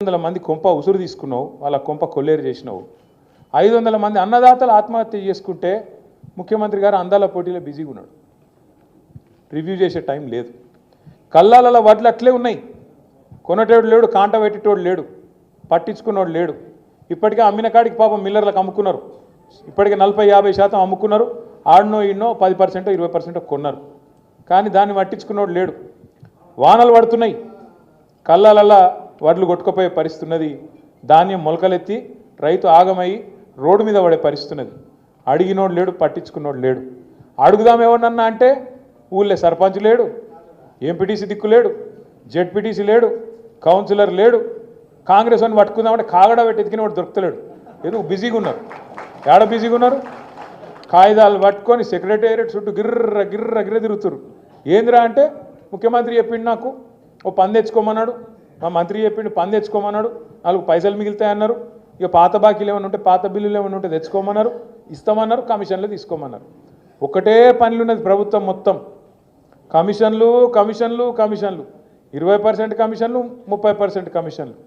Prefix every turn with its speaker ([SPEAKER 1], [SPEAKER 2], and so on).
[SPEAKER 1] 500 మంది కొంప ఉసురు తీసుకున్నావు, వాళ్ళ కొంప కొల్లేరు చేసినావు. 500 మంది అన్నదాతలు ఆత్మహత్య చేసుకుంటే ముఖ్యమంత్రి గారు అందాల పోటీలో బిజీగా ఉన్నాడు, రివ్యూ చేసే టైం లేదు. కల్లాల వడ్లు అట్లే ఉన్నాయి, కొనటోడు లేడు, కాంట పెట్టేటోడు లేడు, పట్టించుకున్నోడు లేడు. ఇప్పటికే అమ్మిన కాడికి పాపం మిల్లర్లకు అమ్ముకున్నారు, ఇప్పటికే 40-50% అమ్ముకున్నారు. ఆడనో ఈడనో 10% 20% కొన్నారు, కానీ దాన్ని పట్టించుకున్నోడు లేడు. వానలు పడుతున్నాయి, కల్లాలల్లా వడ్లు కొట్టుకుపోయే పరిస్థితున్నది. ధాన్యం మొలకలెత్తి రైతు ఆగమై రోడ్డు మీద పడే పరిస్థితున్నది. అడిగినోడు లేడు, పట్టించుకున్నోడు లేడు. అడుగుదాం ఎవరినన్నా అంటే ఊళ్ళో సర్పంచ్ లేడు, ఎంపీటీసీ దిక్కు లేడు, జెడ్పీటీసీ లేడు, కౌన్సిలర్ లేడు. కాంగ్రెస్ అని పట్టుకుందామంటే కాగడ పెట్టి ఎతికిన వాడు దొరుకుతలేడు. ఎందుకు బిజీగా ఉన్నారు, ఏడ బిజీగా ఉన్నారు? కాగితాలు పట్టుకొని సెక్రటేరియట్ చుట్టూ గిర్ర గిర్ర గిర్ర తిరుగుతారు. ఏందిరా అంటే ముఖ్యమంత్రి చెప్పిండు, నాకు ఓ పని తెచ్చుకోమన్నాడు, మా మంత్రి చెప్పిండు పని తెచ్చుకోమన్నాడు, 4 పైసలు మిగులుతాయన్నారు. ఇక పాత బాకీలు ఏమైనా ఉంటే, పాత బిల్లులు ఏమైనా ఉంటే తెచ్చుకోమన్నారు, ఇస్తామన్నారు, కమిషన్లు తీసుకోమన్నారు. ఒకటే పనులు ఉన్నది ప్రభుత్వం మొత్తం, కమిషన్లు కమిషన్లు కమిషన్లు. 20% కమిషన్లు, 30% కమిషన్లు.